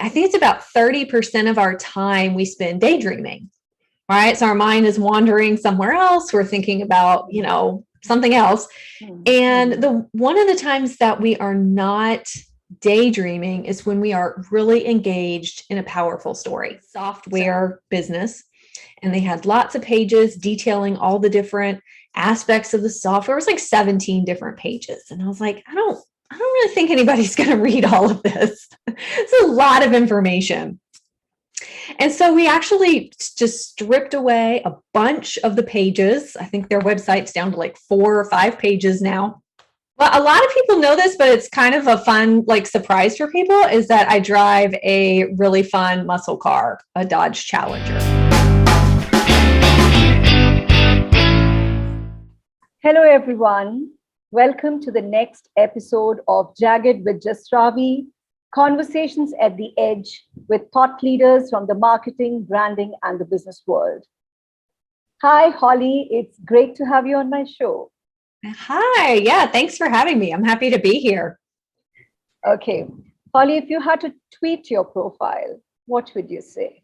I think it's about 30% of our time we spend daydreaming, right? So our mind is wandering somewhere else. We're thinking about, something else. And the one of the times that we are not daydreaming is when we are really engaged in a powerful story. Software business, and they had lots of pages detailing all the different aspects of the software. It was like 17 different pages. And I was like, I don't really think anybody's going to read all of this. It's a lot of information. And so we actually just stripped away a bunch of the pages. I think their website's down to like 4 or 5 pages now. Well, a lot of people know this, but it's kind of a fun surprise for people, is that I drive a really fun muscle car, a Dodge Challenger. Hello, everyone. Welcome to the next episode of Jagged with Jasravee, Conversations at the Edge with thought leaders from the marketing, branding, and the business world. Hi, Holly. It's great to have you on my show. Hi. Yeah, thanks for having me. I'm happy to be here. Okay. Holly, if you had to tweet your profile, what would you say?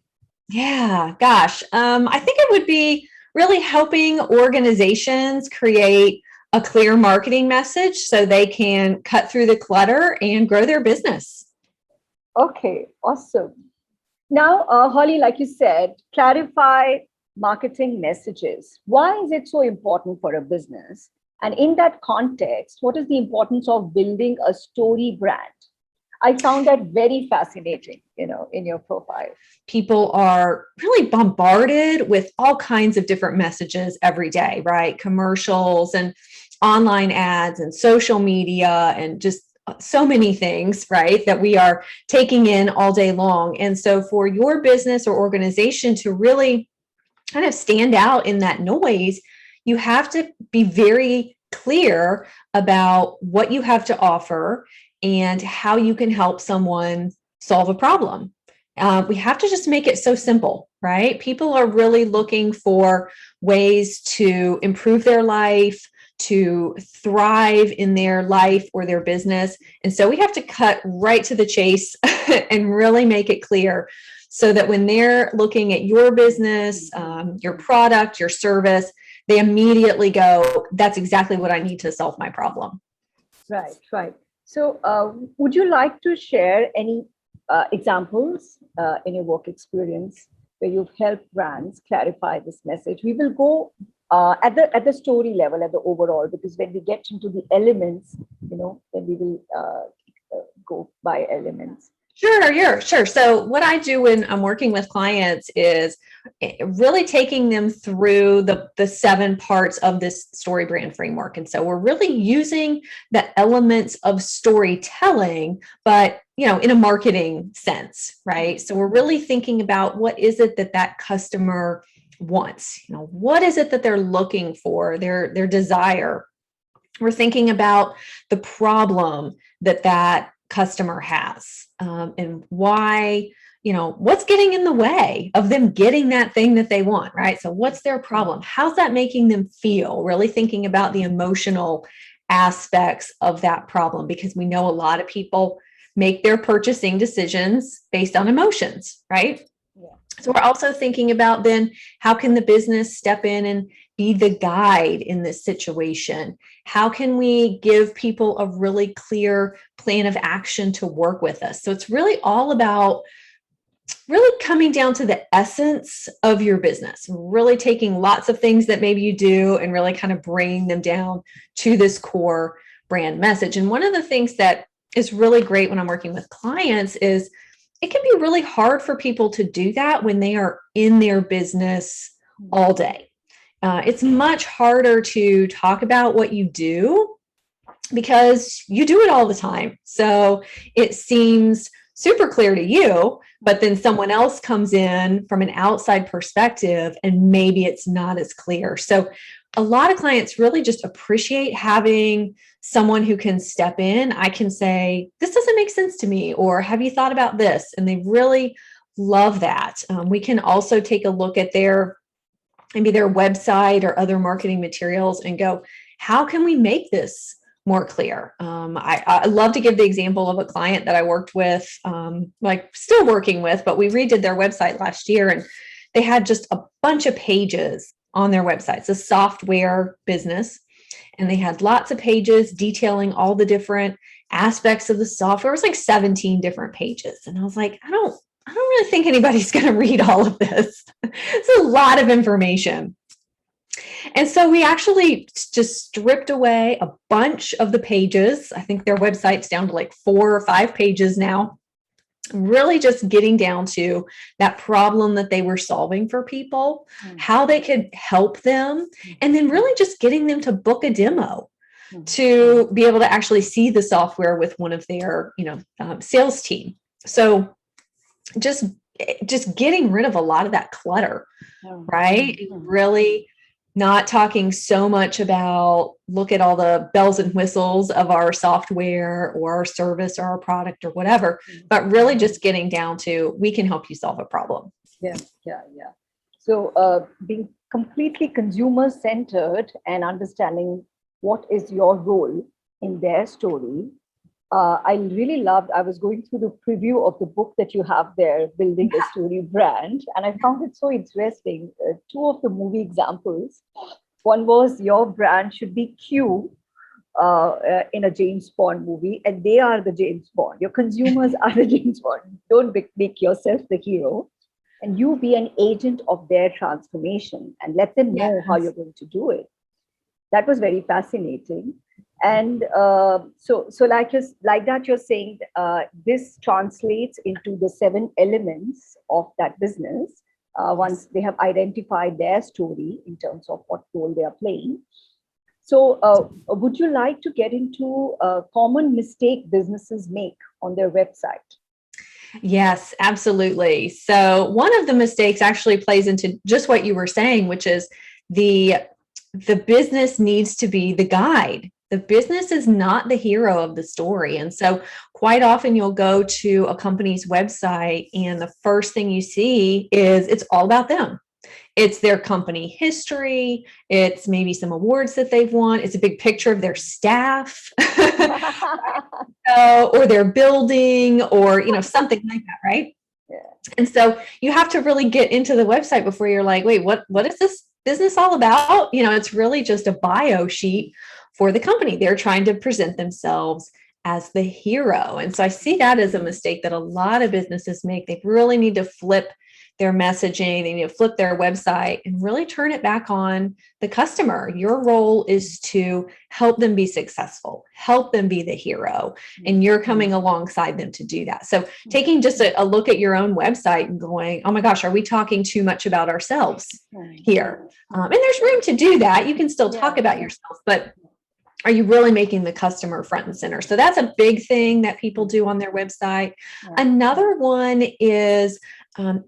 Yeah, gosh. I think it would be really helping organizations create a clear marketing message so they can cut through the clutter and grow their business. Okay, awesome. Now, Holly, like you said, clarify marketing messages. Why is it so important for a business? And in that context, what is the importance of building a story brand? I found that very fascinating, in your profile. People are really bombarded with all kinds of different messages every day, right? Commercials and online ads and social media and just so many things, right, that we are taking in all day long. And so for your business or organization to really kind of stand out in that noise, you have to be very clear about what you have to offer and how you can help someone solve a problem. We have to just make it so simple, right? People are really looking for ways to improve their life, to thrive in their life or their business. And so we have to cut right to the chase and really make it clear so that when they're looking at your business, your product, your service, they immediately go, that's exactly what I need to solve my problem. Right. So would you like to share any examples in your work experience where you've helped brands clarify this message? We will go at the story level, at the overall, because when we get into the elements, then we will go by elements. Sure. So what I do when I'm working with clients is really taking them through the 7 parts of this StoryBrand framework. And so we're really using the elements of storytelling, but in a marketing sense, right? So we're really thinking about what is it that customer wants, what is it that they're looking for, their desire. We're thinking about the problem that customer has, and why, what's getting in the way of them getting that thing that they want, right? So what's their problem? How's that making them feel? Really thinking about the emotional aspects of that problem, because we know a lot of people make their purchasing decisions based on emotions, right? Yeah. So we're also thinking about then how can the business step in and be the guide in this situation? How can we give people a really clear plan of action to work with us? So it's really all about really coming down to the essence of your business, really taking lots of things that maybe you do and really kind of bringing them down to this core brand message. And one of the things that is really great when I'm working with clients is it can be really hard for people to do that when they are in their business all day. It's much harder to talk about what you do because you do it all the time. So it seems super clear to you, but then someone else comes in from an outside perspective and maybe it's not as clear. So a lot of clients really just appreciate having someone who can step in. I can say, this doesn't make sense to me, or have you thought about this? And they really love that. We can also take a look at maybe their website or other marketing materials and go, how can we make this more clear. I love to give the example of a client that I worked with, like still working with, but we redid their website last year, and they had just a bunch of pages on their website. It's a software business, and they had lots of pages detailing all the different aspects of the software. It was like 17 different pages. And I was like, I don't really think anybody's going to read all of this. It's a lot of information. And so we actually just stripped away a bunch of the pages. I think their website's down to like 4 or 5 pages now. Really just getting down to that problem that they were solving for people, how they could help them, and then really just getting them to book a demo to be able to actually see the software with one of their, sales team. So just getting rid of a lot of that clutter, right? Really not talking so much about, look at all the bells and whistles of our software or our service or our product or whatever, but really just getting down to, we can help you solve a problem. Yeah. So being completely consumer centered and understanding what is your role in their story. I really loved, I was going through the preview of the book that you have there, Building a Story Brand, and I found it so interesting. 2 of the movie examples. One was your brand should be Q in a James Bond movie, and they are the James Bond. Your consumers are the James Bond. Don't make yourself the hero, and you be an agent of their transformation and let them know how you're going to do it. That was very fascinating. And so like that, you're saying this translates into the 7 elements of that business once they have identified their story in terms of what role they are playing. So would you like to get into a common mistake businesses make on their website? Yes, absolutely. So one of the mistakes actually plays into just what you were saying, which is the business needs to be the guide. The business is not the hero of the story. And so quite often you'll go to a company's website and the first thing you see is it's all about them. It's their company history. It's maybe some awards that they've won. It's a big picture of their staff or their building or, something like that, right? Yeah. And so you have to really get into the website before you're like, wait, what is this business all about? It's really just a bio sheet for the company. They're trying to present themselves as the hero. And so I see that as a mistake that a lot of businesses make. They really need to flip their messaging. They need to flip their website and really turn it back on the customer. Your role is to help them be successful, help them be the hero, and you're coming alongside them to do that. So taking just a look at your own website and going, oh my gosh, are we talking too much about ourselves here? And there's room to do that. You can still talk about yourself, but are you really making the customer front and center? So that's a big thing that people do on their website. Another one is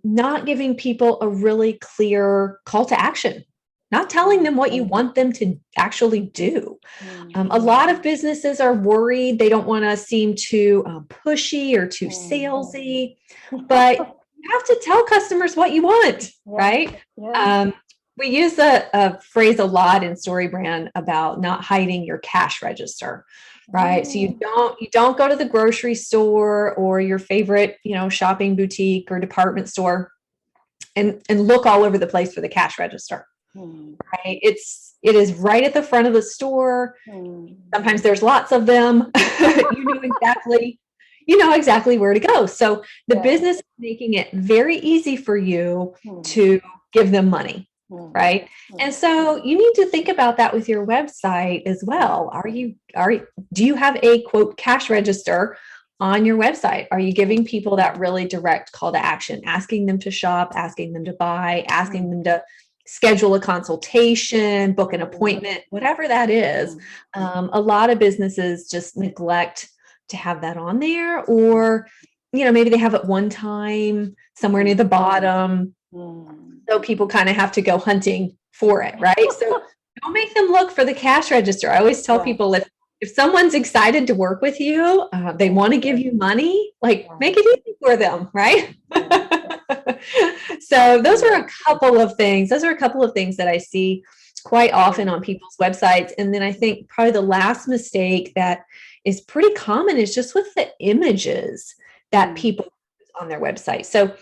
not giving people a really clear call to action, not telling them what you want them to actually do. A lot of businesses are worried. They don't want to seem too pushy or too salesy, but you have to tell customers what you want, right? We use a phrase a lot in StoryBrand about not hiding your cash register, right? So you don't go to the grocery store or your favorite, shopping boutique or department store and look all over the place for the cash register, right? It is right at the front of the store. Sometimes there's lots of them. You know exactly where to go. So the business is making it very easy for you to give them money. Right. And so you need to think about that with your website as well. Do you have a quote cash register on your website? Are you giving people that really direct call to action, asking them to shop, asking them to buy, asking them to schedule a consultation, book an appointment, whatever that is? A lot of businesses just neglect to have that on there, or, maybe they have it one time somewhere near the bottom. So people kind of have to go hunting for it, right? So don't make them look for the cash register. I always tell people if someone's excited to work with you, they want to give you money, make it easy for them, right? So those are a couple of things. Those are a couple of things that I see quite often on people's websites. And then I think probably the last mistake that is pretty common is just with the images that people use on their website. So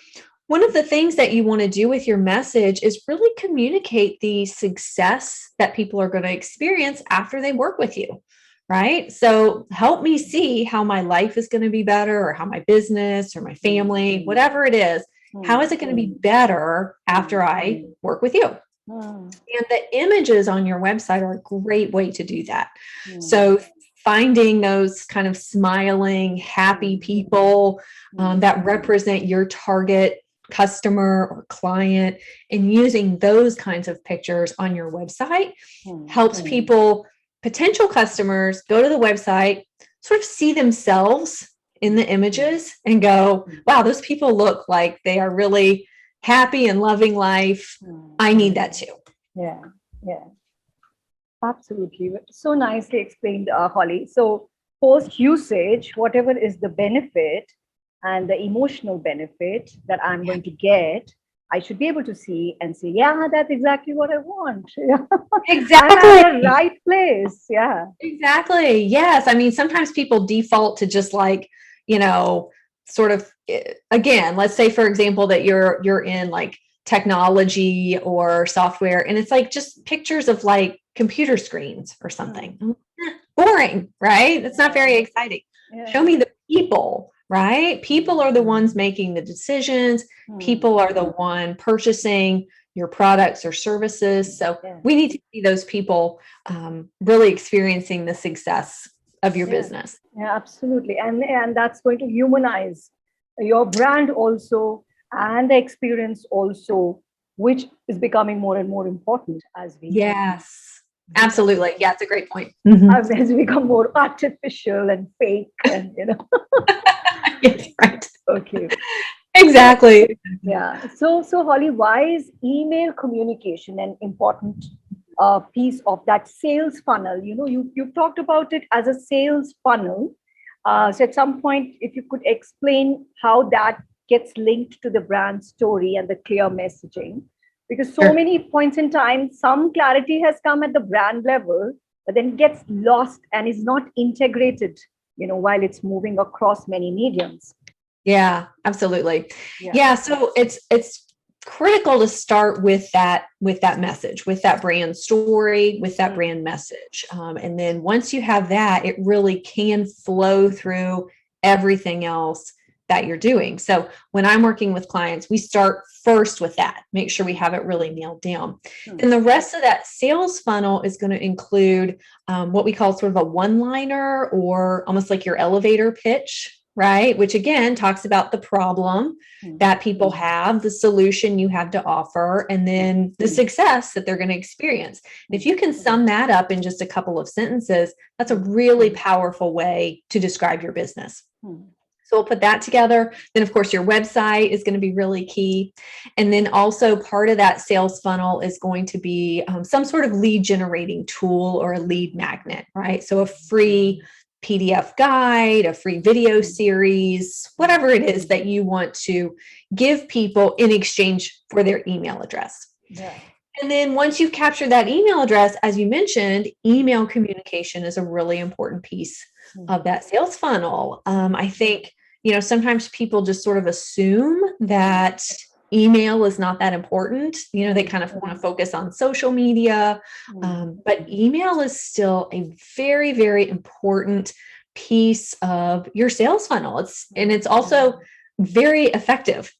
one of the things that you want to do with your message is really communicate the success that people are going to experience after they work with you, right? So help me see how my life is going to be better, or how my business or my family, whatever it is, how is it going to be better after I work with you? And the images on your website are a great way to do that. So finding those kind of smiling, happy people that represent your target customer or client, and using those kinds of pictures on your website helps people, potential customers, go to the website, sort of see themselves in the images and go, wow, those people look like they are really happy and loving life. I need that too. Yeah, yeah, absolutely. So nicely explained, Holly. So post usage, whatever is the benefit and the emotional benefit that I'm going to get, I should be able to see and say, yeah, that's exactly what I want. Yeah. Exactly. I'm at the right place. Yeah. Exactly. Yes. I mean, sometimes people default to just like, sort of, again, let's say, for example, that you're in like technology or software, and it's like just pictures of like computer screens or something. Boring, right? It's not very exciting. Show me the people, right? People are the ones making the decisions. People are the one purchasing your products or services. So we need to see those people really experiencing the success of your business. Yeah, absolutely. And that's going to humanize your brand also, and the experience also, which is becoming more and more important as we absolutely. Yeah, it's a great point. As we become more artificial and fake and Right. Okay. Exactly. Yeah. So Holly, why is email communication an important piece of that sales funnel? You've talked about it as a sales funnel. So at some point, if you could explain how that gets linked to the brand story and the clear messaging, because so many points in time, some clarity has come at the brand level, but then gets lost and is not integrated, while it's moving across many mediums. Yeah, absolutely. Yeah. So it's critical to start with that message, with that brand story, with that brand message. And then once you have that, it really can flow through everything else that you're doing. So when I'm working with clients, we start first with that, make sure we have it really nailed down. And the rest of that sales funnel is going to include what we call sort of a one-liner, or almost like your elevator pitch, right? Which again talks about the problem that people have, the solution you have to offer, and then the success that they're going to experience. And if you can sum that up in just a couple of sentences, that's a really powerful way to describe your business. So we'll put that together. Then, of course, your website is going to be really key. And then also part of that sales funnel is going to be some sort of lead generating tool or a lead magnet, right? So a free PDF guide, a free video series, whatever it is that you want to give people in exchange for their email address. And then once you've captured that email address, as you mentioned, email communication is a really important piece of that sales funnel. I think, sometimes people just sort of assume that email is not that important. They kind of want to focus on social media, but email is still a very, very important piece of your sales funnel. It's also very effective,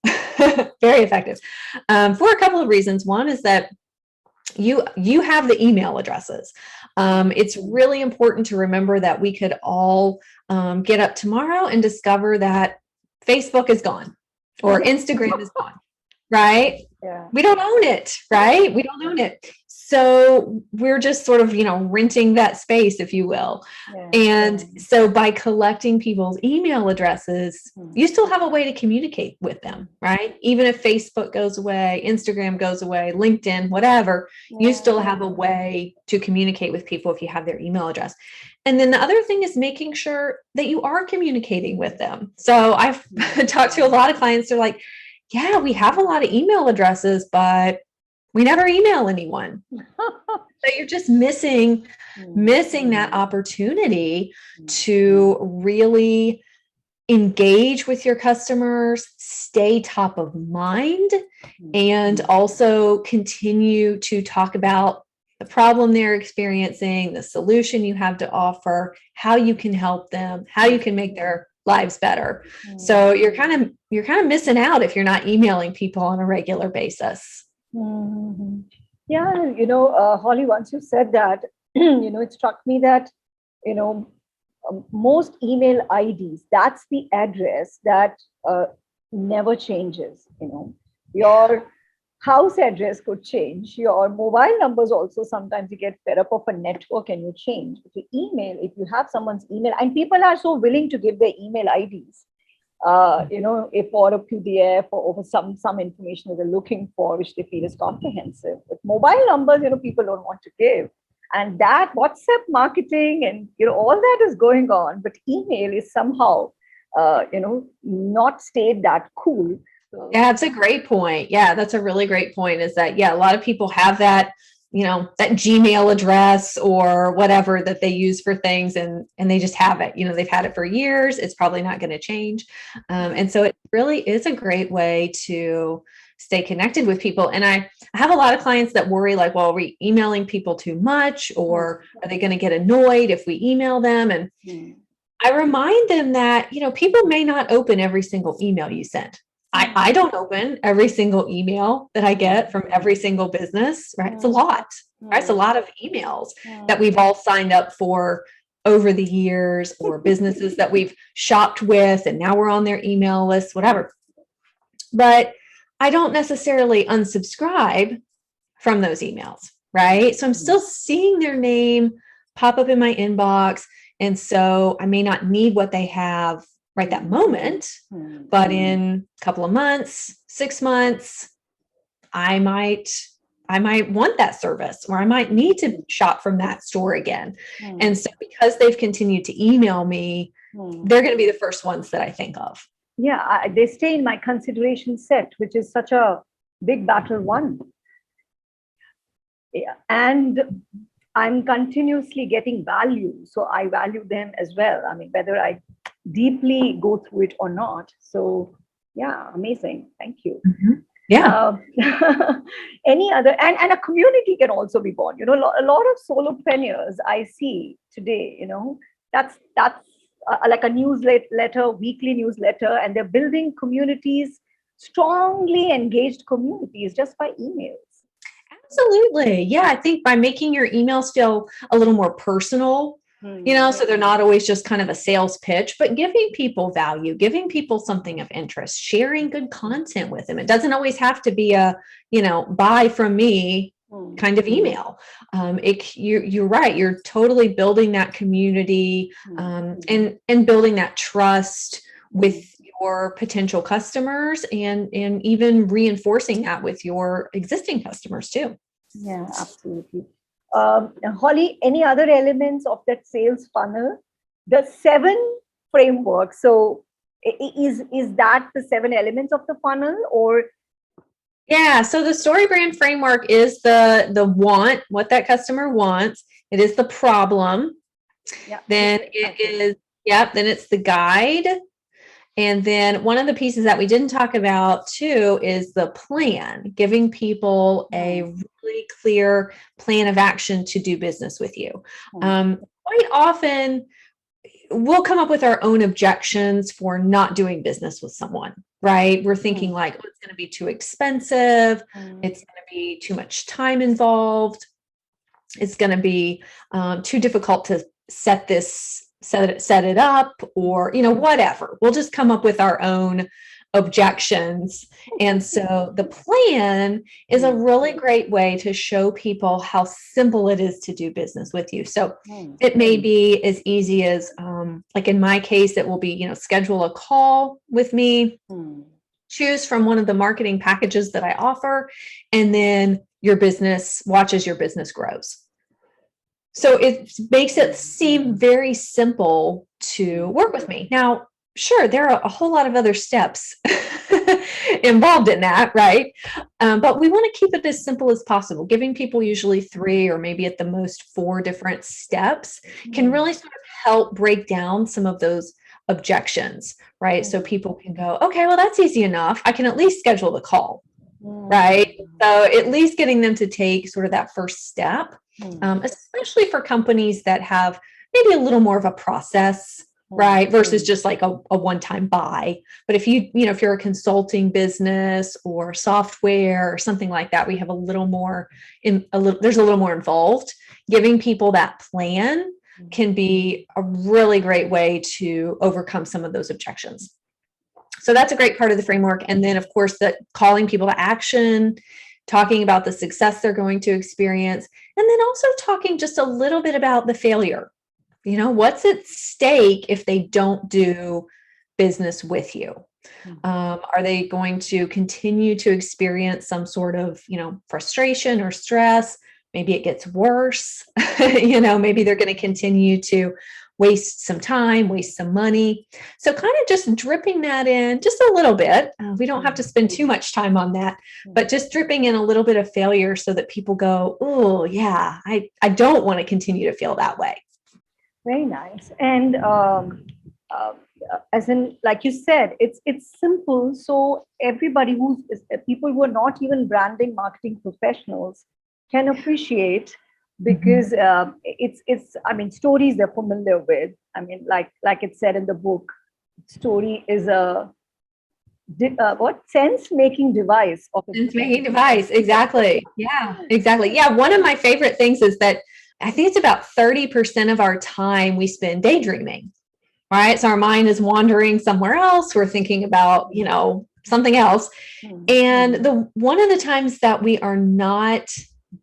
very effective for a couple of reasons. One is that you have the email addresses. It's really important to remember that we could all get up tomorrow and discover that Facebook is gone or Instagram is gone, right? We don't own it, right? We don't own it. So we're just sort of, renting that space, if you will. And so by collecting people's email addresses, you still have a way to communicate with them, right? Even if Facebook goes away, Instagram goes away, LinkedIn, whatever, you still have a way to communicate with people if you have their email address. And then the other thing is making sure that you are communicating with them. So I've talked to a lot of clients, they're like, yeah, we have a lot of email addresses, but we never email anyone. So you're just missing that opportunity to really engage with your customers, stay top of mind, and also continue to talk about the problem they're experiencing, the solution you have to offer, how you can help them, how you can make their lives better. So you're kind of missing out if you're not emailing people on a regular basis. Yeah, Holly, once you said that, it struck me that, most email IDs, that's the address that never changes. Your house address could change, your mobile numbers also, sometimes you get fed up of a network and you change. But your email, if you have someone's email, and people are so willing to give their email IDs, if for a PDF or for some information that they're looking for, which they feel is comprehensive. But mobile numbers, people don't want to give. And that WhatsApp marketing and, all that is going on, but email is somehow, not stayed that cool. So, yeah, that's a great point. Yeah, that's a really great point, is that, a lot of people have that, that Gmail address or whatever that they use for things, and they just have it, they've had it for years. It's probably not going to change. And so it really is a great way to stay connected with people. And I have a lot of clients that worry, like, well, are we emailing people too much, or are they going to get annoyed if we email them? And I remind them that, people may not open every single email you send. I don't open every single email that I get from every single business, right? It's a lot, right? It's a lot of emails that we've all signed up for over the years, or businesses that we've shopped with, and now we're on their email list, whatever. But I don't necessarily unsubscribe from those emails, right? So I'm still seeing their name pop up in my inbox. And so I may not need what they have right that moment, but in a couple of months, 6 months, I might want that service, or I might need to shop from that store again. And so because they've continued to email me, they're going to be the first ones that I think of. Yeah, they stay in my consideration set, which is such a big battle won. Yeah, and I'm continuously getting value, so I value them as well. I mean, whether I deeply go through it or not. So, yeah, amazing. Thank you. Yeah. Any other, and a community can also be born. A lot of solopreneurs I see today. That's like a newsletter, weekly newsletter, and they're building communities, strongly engaged communities, just by emails. Absolutely. Yeah, I think by making your emails feel a little more personal, so they're not always just kind of a sales pitch, but giving people value, giving people something of interest, sharing good content with them. It doesn't always have to be a, buy from me kind of email. You're right. You're totally building that community, and building that trust with your potential customers, and even reinforcing that with your existing customers too. Yeah, absolutely. Holly, any other elements of that sales funnel? The 7 framework. So is that the 7 elements of the funnel, or? Yeah. So the StoryBrand framework is the want, what that customer wants. It is the problem. Yeah. Then it is, then it's the guide. And then one of the pieces that we didn't talk about too is the plan, giving people a really clear plan of action to do business with you. Quite often we'll come up with our own objections for not doing business with someone, right? We're thinking like, oh, it's going to be too expensive. It's going to be too much time involved. It's going to be too difficult to set it up, or, whatever. We'll just come up with our own objections. And so the plan is a really great way to show people how simple it is to do business with you. So it may be as easy as, like in my case, it will be, schedule a call with me, choose from one of the marketing packages that I offer, and then watch as your business grows. So it makes it seem very simple to work with me. Now, Sure, there are a whole lot of other steps involved in that, right? But we want to keep it as simple as possible. Giving people usually 3 or maybe at the most 4 different steps can really sort of help break down some of those objections, right? So people can go, okay, well, that's easy enough. I can at least schedule the call, right? So at least getting them to take sort of that first step, especially for companies that have maybe a little more of a process, right? Versus just like a one-time buy. But if if you're a consulting business or software or something like that, we have there's a little more involved. Giving people that plan can be a really great way to overcome some of those objections. So that's a great part of the framework. And then of course, that calling people to action, talking about the success they're going to experience, and then also talking just a little bit about the failure. What's at stake if they don't do business with you? Are they going to continue to experience some sort of, frustration or stress? Maybe it gets worse. Maybe they're going to continue to waste some time, waste some money. So kind of just dripping that in just a little bit. We don't have to spend too much time on that, but just dripping in a little bit of failure so that people go, oh yeah, I don't want to continue to feel that way. Very nice. And as in, like you said, it's simple. So everybody people who are not even branding marketing professionals can appreciate, because stories they're familiar with. I mean, like it said in the book, story is a sense-making device. Sense-making device, exactly. Yeah, exactly. Yeah, one of my favorite things is that I think it's about 30% of our time we spend daydreaming, right? So our mind is wandering somewhere else. We're thinking about, something else. And one of the times that we are not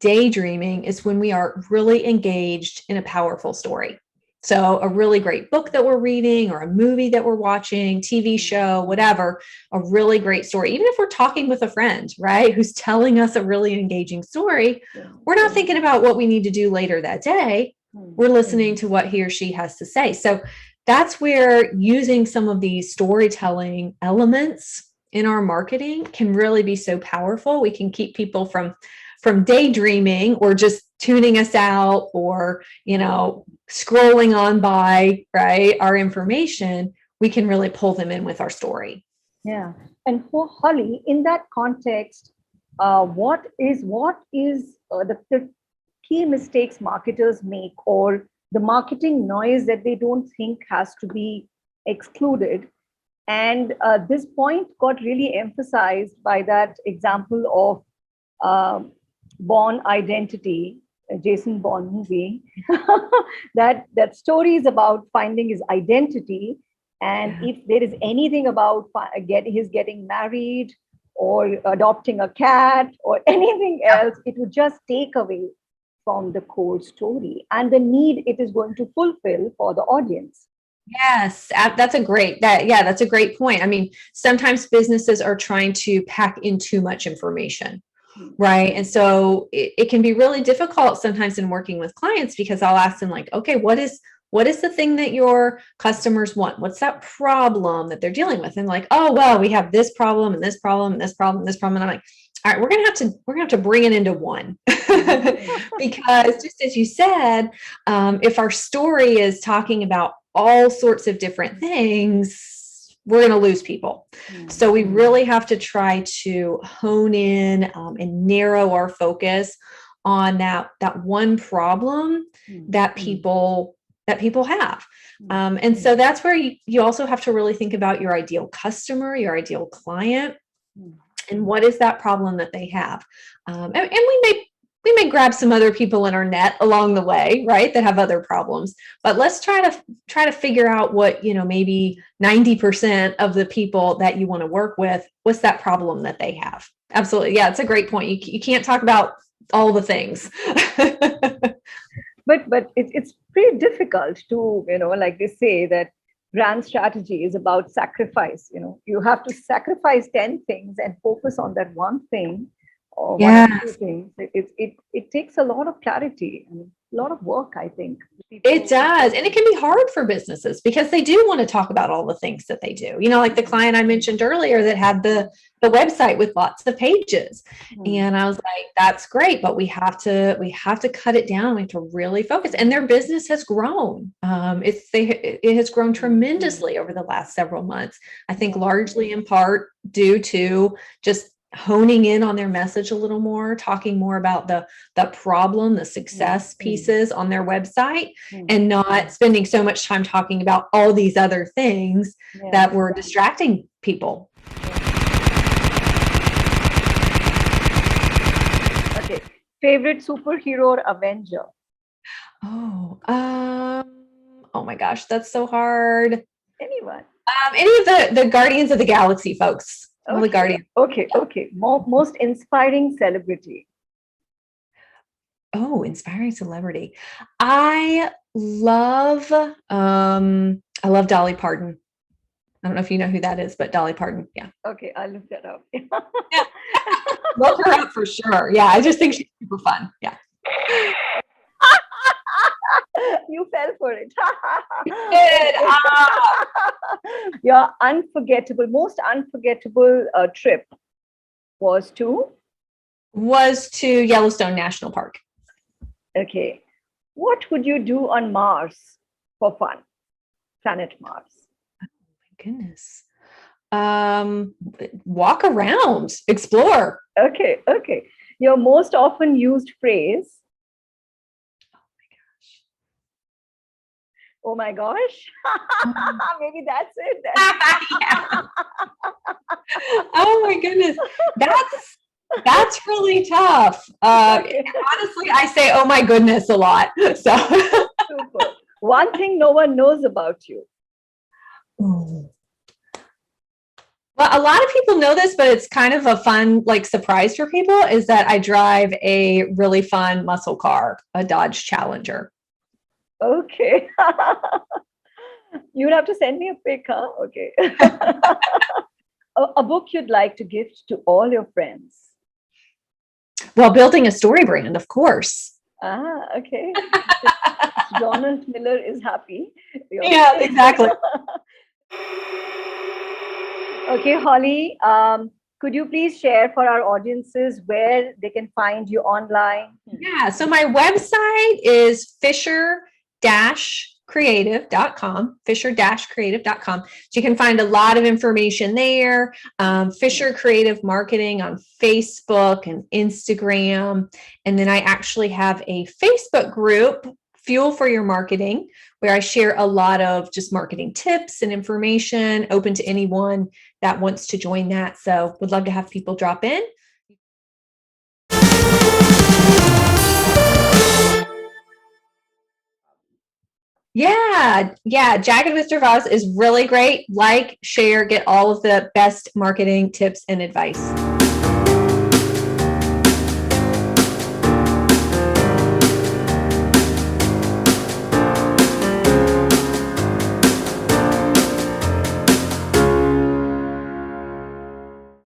daydreaming is when we are really engaged in a powerful story. So a really great book that we're reading or a movie that we're watching, TV show, whatever, a really great story. Even if we're talking with a friend, right, who's telling us a really engaging story, we're not thinking about what we need to do later that day. We're listening to what he or she has to say. So that's where using some of these storytelling elements in our marketing can really be so powerful. We can keep people from daydreaming or just tuning us out or, scrolling on by, right, our information. We can really pull them in with our story. Yeah. And for Holly, in that context, what is the key mistakes marketers make, or the marketing noise that they don't think has to be excluded? And this point got really emphasized by that example of Bourne Identity, a Jason Bourne movie, that story is about finding his identity. And if there is anything about his getting married or adopting a cat or anything else, it would just take away from the core story and the need it is going to fulfill for the audience. Yes, that's a great point. I mean, sometimes businesses are trying to pack in too much information. Right. And so it can be really difficult sometimes in working with clients, because I'll ask them like, okay, what is the thing that your customers want? What's that problem that they're dealing with? And like, oh, well, we have this problem and this problem and this problem and this problem. And I'm like, all right, we're going to have to bring it into one. Because just as you said, if our story is talking about all sorts of different things, we're going to lose people. So we really have to try to hone in and narrow our focus on that one problem that people have. And so that's where you also have to really think about your ideal customer, your ideal client, and what is that problem that they have. And we may grab some other people in our net along the way, right, that have other problems, but let's try to figure out what, maybe 90% of the people that you want to work with, what's that problem that they have? Absolutely. Yeah, it's a great point. You can't talk about all the things. But it's pretty difficult to, like they say that brand strategy is about sacrifice. You have to sacrifice 10 things and focus on that one thing. or one or Yeah. two things. It takes a lot of clarity and a lot of work, I think. It does. And it can be hard for businesses because they do want to talk about all the things that they do. Like the client I mentioned earlier that had the website with lots of pages. And I was like, that's great, but we have to cut it down. We have to really focus. And their business has grown. It has grown tremendously over the last several months. I think largely in part due to just honing in on their message a little more, talking more about the problem, the success pieces on their website, and not spending so much time talking about all these other things that were distracting people. Okay. Favorite superhero or Avenger? Oh my gosh, that's so hard. Anyone? Any of the Guardians of the Galaxy folks. All the Guardians. Okay. Most inspiring celebrity. Oh, inspiring celebrity. I love Dolly Parton. I don't know if you know who that is, but Dolly Parton. Yeah. Okay, I'll look that up. Yeah. Look her up for sure. Yeah, I just think she's super fun. Yeah. You fell for it. Good. Your most unforgettable trip was to Yellowstone National Park. Okay. What would you do on Mars for fun? Planet Mars. Oh my goodness. Walk around, explore. Okay. Your most often used phrase? Oh my gosh. Maybe that's it. Yeah. Oh my goodness. That's really tough. Honestly, I say, oh my goodness, a lot. So Super. One thing no one knows about you. Well, a lot of people know this, but it's kind of a fun, surprise for people is that I drive a really fun muscle car, a Dodge Challenger. Okay. You'd have to send me a pic, huh? Okay. A book you'd like to gift to all your friends. Well, Building a Story Brand, of course. Okay. Donald Miller is happy. Yeah, exactly. Okay, Holly, could you please share for our audiences where they can find you online? Yeah, so my website is fisher-creative.com, fisher-creative.com. So you can find a lot of information there. Fisher Creative Marketing on Facebook and Instagram. And then I actually have a Facebook group, Fuel for Your Marketing, where I share a lot of just marketing tips and information open to anyone that wants to join that. So would love to have people drop in. Yeah. Jagged with Jasravee is really great. Share, get all of the best marketing tips and advice.